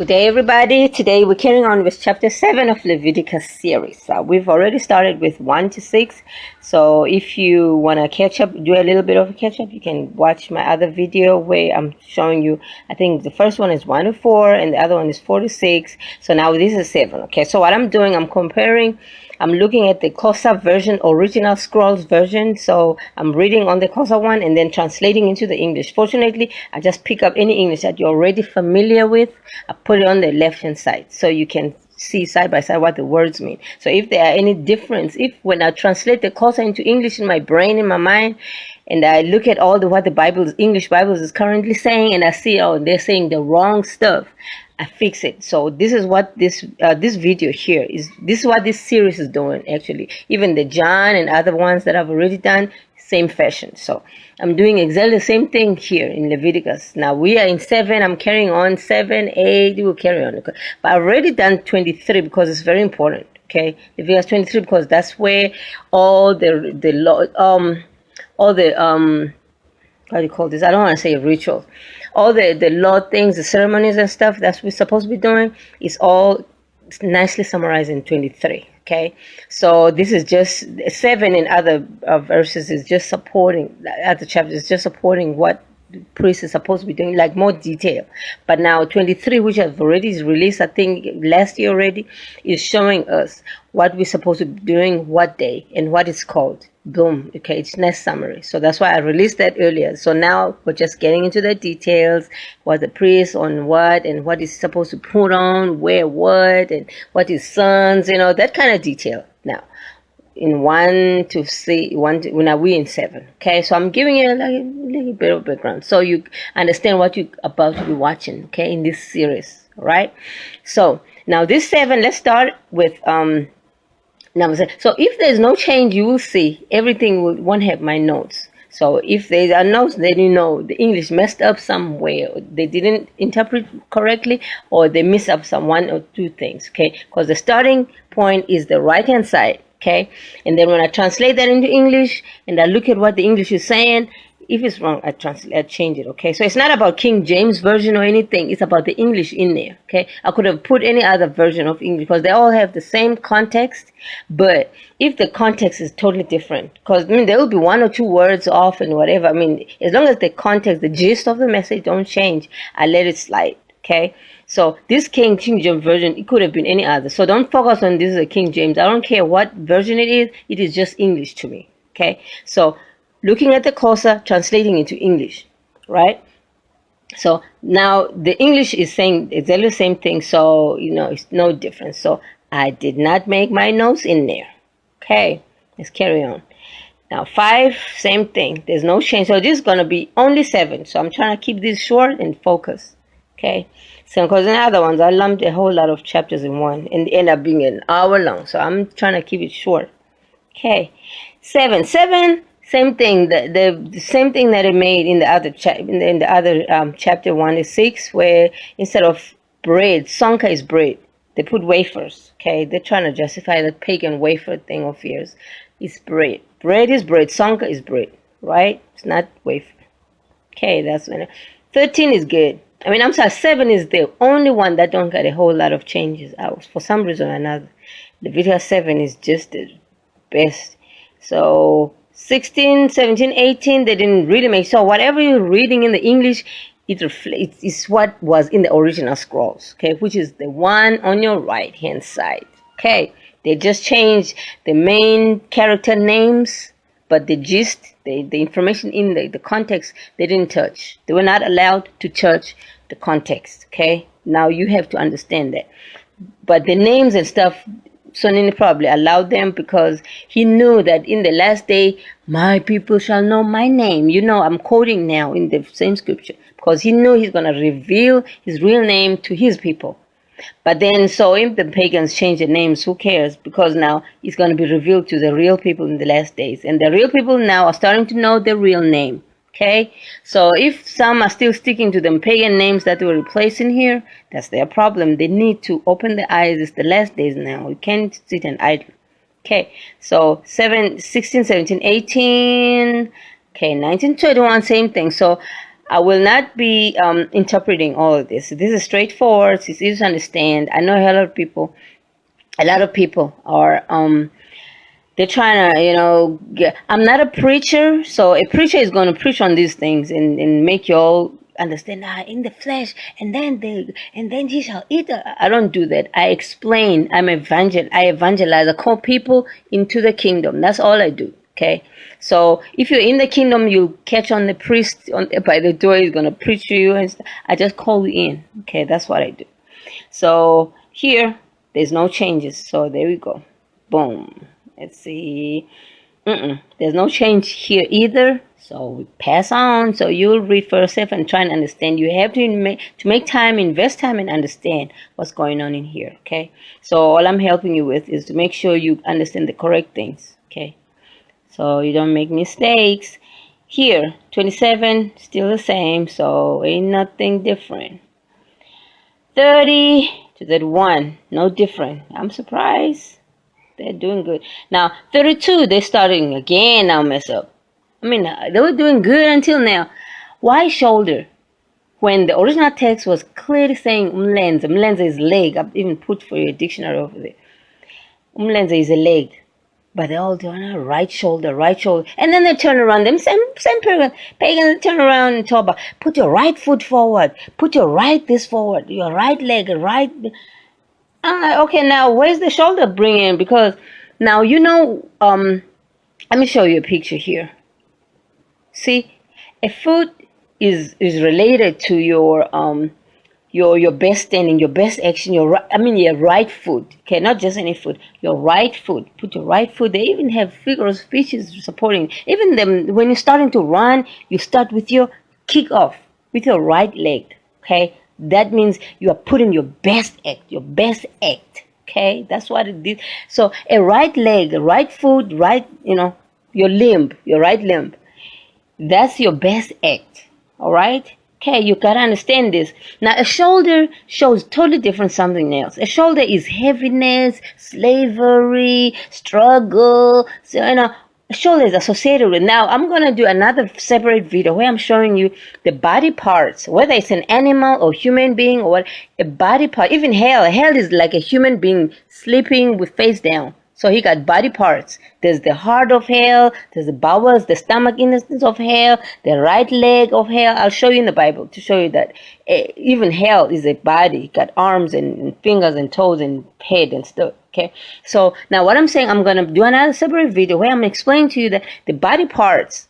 Good day, everybody. Today we're carrying on with chapter 7 of Leviticus series. We've already started with 1 to 6. So if you want to catch up, do a little bit of a catch up, you can watch my other video where I'm showing you, I think the first one is 1 to 4 and the other one is 4 to 6. So now this is 7. Okay, so what I'm doing, I'm looking at the Xhosa version, original scrolls version. So I'm reading on the Xhosa one and then translating into the English. Fortunately, I just pick up any English that you're already familiar with. I put it on the left hand side so you can see side by side what the words mean. So if there are any difference, if when I translate the Xhosa into English in my brain, in my mind, and I look at all what the English Bibles is currently saying, and I see, oh, they're saying the wrong stuff, I fix it. So this is what this video here is. This is what this series is doing, actually. Even the John and other ones that I've already done, same fashion. So I'm doing exactly the same thing here in Leviticus. Now we are in 7. I'm carrying on 7, 8. We will carry on. But I've already done 23 because it's very important. Okay, Leviticus 23 because that's where all the how do you call this? I don't want to say rituals. All the law things, the ceremonies and stuff that we're supposed to be doing is all nicely summarized in 23. Okay, so this is just 7 in other verses is just supporting, other chapters is just supporting what the priest is supposed to be doing, like more detail. But now 23, which I've already released, I think last year already, is showing us what we're supposed to be doing, what day, and what it's called. Boom. Okay, it's nice summary. So that's why I released that earlier. So now we're just getting into the details, what the priest on what, and what is supposed to put on, wear what, and what his sons, that kind of detail. Now, in 1 to 3, now we're in 7. Okay, so I'm giving you a little bit of background so you understand what you're about to be watching. Okay, in this series. All right. So now this 7. Let's start with number 7. So if there's no change, you will see everything won't have my notes. So if there are notes, then the English messed up somewhere, they didn't interpret correctly, or they missed up some 1 or 2 things. Okay, because the starting point is the right hand side. Okay, and then when I translate that into English and I look at what the English is saying, if it's wrong, I change it. Okay, so it's not about King James version or anything. It's about the English in there. Okay, I could have put any other version of English because they all have the same context. But if the context is totally different, because there will be 1 or 2 words off and whatever. As long as the context, the gist of the message don't change, I let it slide. Okay, so this King James version, it could have been any other. So don't focus on this is a King James. I don't care what version it is just English to me. Okay, so looking at the Xhosa, translating into English, right? So now the English is saying exactly the same thing, so it's no difference. So I did not make my notes in there. Okay, let's carry on. Now 5, same thing. There's no change. So this is gonna be only 7. So I'm trying to keep this short and focus. Okay, so because in the other ones I lumped a whole lot of chapters in one and they end up being an hour long. So I'm trying to keep it short. Okay, 7, same thing. The same thing that it made in the other chapter 1 to 6, where instead of bread, sonka is bread. They put wafers. Okay, they're trying to justify that pagan wafer thing of yours. It's bread. Bread is bread. Sonka is bread. Right? It's not wafer. Okay, that's when 13 is good. I'm sorry, 7 is the only one that don't get a whole lot of changes out for some reason or another. Leviticus 7 is just the best. So 16, 17, 18, they didn't really make. So whatever you're reading in the English, it's what was in the original scrolls, okay, which is the one on your right hand side. Okay, they just changed the main character names, but the gist, the information in the context, they didn't touch. They were not allowed to touch the context. Okay, now you have to understand that. But the names and stuff, Sonini probably allowed them because he knew that in the last day, my people shall know my name. I'm quoting now in the same scripture because he knew he's going to reveal his real name to his people. But then, so if the pagans change the names, who cares? Because now it's going to be revealed to the real people in the last days. And the real people now are starting to know the real name. Okay? So if some are still sticking to them pagan names that were replaced in here, that's their problem. They need to open the eyes. It's the last days now. You can't sit and idle. Okay? So 16, 17, 18. Okay, 19, 21, same thing. So I will not be interpreting all of this. This is straightforward. It's easy to understand. I know a lot of people are they're trying to, I'm not a preacher, so a preacher is going to preach on these things and make you all understand, in the flesh, and then ye shall eat. I don't do that. I explain. I evangelize. I call people into the kingdom. That's all I do. Okay. So if you're in the kingdom, you'll catch on the priest by the door. He's going to preach to you, and I just call you in. Okay. That's what I do. So here, there's no changes. So there we go. Boom. Let's see. There's no change here either. So we pass on. So you'll read for yourself and try and understand. You have to make time, invest time, and understand what's going on in here. Okay. So all I'm helping you with is to make sure you understand the correct things. Okay. So you don't make mistakes. Here, 27, still the same. So ain't nothing different. 30 to 31, no different. I'm surprised. They're doing good. Now, 32, they're starting again now mess up. I mean, they were doing good until now. Why shoulder? When the original text was clearly saying umlenze. Umlenze is leg. I've even put for your dictionary over there. Umlenze is a leg. But they're all doing right shoulder. And then they turn around. Them same pagans turn around and talk about, put your right foot forward. Put your right this forward. Your right leg, right. I'm like, okay, now where's the shoulder bringing? Because now, let me show you a picture here. See, a foot is related to your best standing, your best action, your right foot. Okay, not just any foot, your right foot. Put your right foot. They even have figure of speeches supporting. Even them, when you're starting to run, you start with your kick off, with your right leg. Okay. That means you are putting your best act. Okay, that's what it is. So a right leg, a right foot, your right limb. That's your best act. All right. Okay, you gotta understand this. Now, a shoulder shows totally different something else. A shoulder is heaviness, slavery, struggle. So shoulder is associated with. Now I'm going to do another separate video where I'm showing you the body parts, whether it's an animal or human being or what, a body part. Even hell is like a human being sleeping with face down. So he got body parts. There's the heart of hell, there's the bowels, the stomach innocence of hell, the right leg of hell. I'll show you in the Bible to show you that even hell is a body, got arms and fingers and toes and head and stuff. Okay, so now what I'm saying, I'm going to do another separate video where I'm explaining to you that the body parts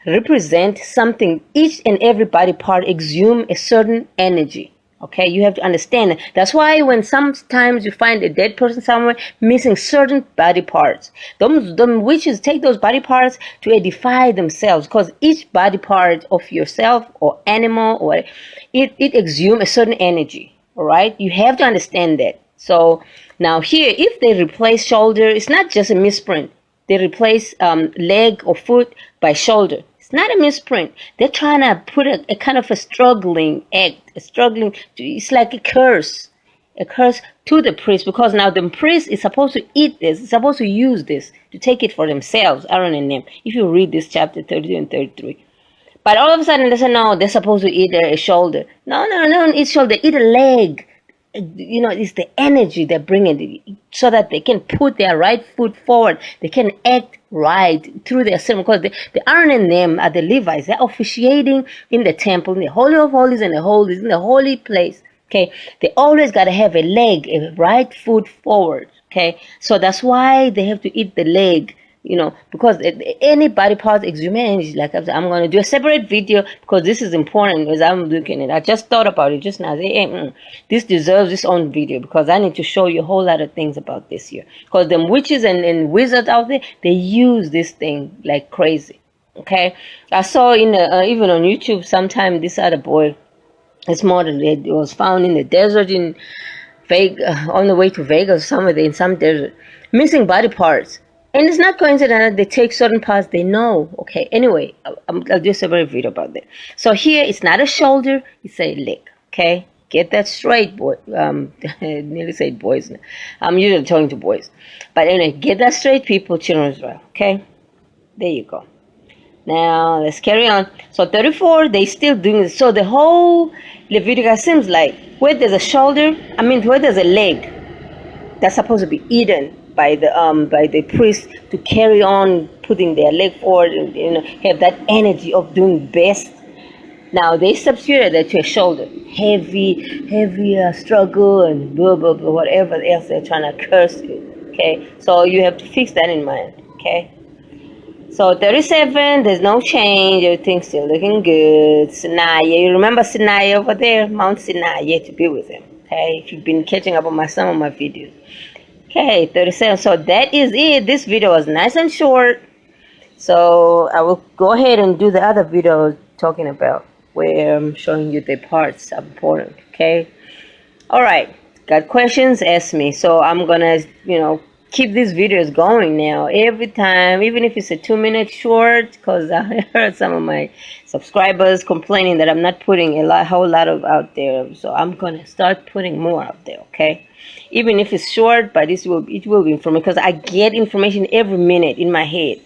represent something. Each and every body part exude a certain energy. Okay, you have to understand. That's why when sometimes you find a dead person somewhere missing certain body parts, the witches take those body parts to edify themselves, because each body part of yourself or animal or it exudes a certain energy. All right, you have to understand that. So now here, if they replace shoulder, it's not just a misprint. They replace leg or foot by shoulder. It's not a misprint. They're trying to put a kind of a struggling act, it's like a curse to the priest, because now the priest is supposed to eat this, is supposed to use this to take it for themselves, Aaron and them, if you read this chapter 32 and 33. But all of a sudden they say, no, they're supposed to eat a shoulder. No, eat shoulder, eat a leg. It's the energy they're bringing so that they can put their right foot forward. They can act right through their ceremony, because the Aaron and them are the Levites. They're officiating in the temple, in the Holy of Holies and the Holies, in the holy place. Okay, they always got to have a leg, a right foot forward. Okay, so that's why they have to eat the leg. Because any body part exude energy. Like I'm going to do a separate video, because this is important as I'm looking at it. I just thought about it just now. This deserves its own video, because I need to show you a whole lot of things about this here. Because them witches and wizards out there, they use this thing like crazy. Okay, I saw even on YouTube sometime this other boy, this model, it was found in the desert in Vegas, on the way to Vegas, somewhere in some desert, missing body parts. And it's not coincidental. They take certain parts. They know. Okay. Anyway, I'll do a separate video about that. So here, it's not a shoulder. It's a leg. Okay. Get that straight, boy. I nearly said boys. I'm usually talking to boys. But anyway, get that straight, people, children of Israel. Okay. There you go. Now let's carry on. So 34, they still doing it. So the whole Leviticus seems like where there's a shoulder, where there's a leg, that's supposed to be eaten by the priest to carry on putting their leg forward and have that energy of doing best. Now they substituted that to a shoulder, heavy struggle and blah blah blah, whatever else they're trying to curse you. Okay, so you have to fix that in mind. Okay, so 37, there's no change. Everything's still looking good. Sinai, you remember Sinai over there, Mount Sinai, yet to be with him. Okay, if you've been catching up on some of my videos. Okay, 37. So that is it. This video was nice and short. So I will go ahead and do the other video talking about where I'm showing you the parts are important. Okay. All right. Got questions? Ask me. So I'm gonna, keep these videos going now every time, even if it's a 2-minute short, because I heard some of my subscribers complaining that I'm not putting whole lot of out there. So I'm gonna start putting more out there. Okay. Even if it's short, but it will be information, because I get information every minute in my head.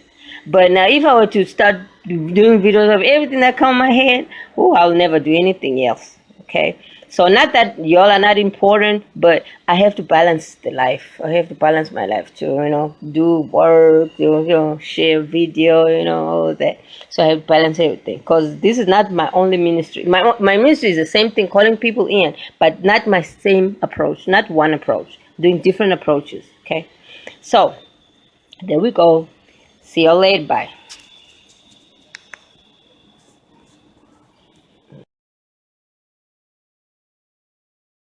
But now if I were to start doing videos of everything that comes in my head, I'll never do anything else. Okay. So not that y'all are not important, but I have to balance the life. I have to balance my life to, do work, share video, all that. So I have to balance everything, because this is not my only ministry. My ministry is the same thing, calling people in, but not my same approach, not one approach, doing different approaches. Okay. So there we go. See you later. Bye.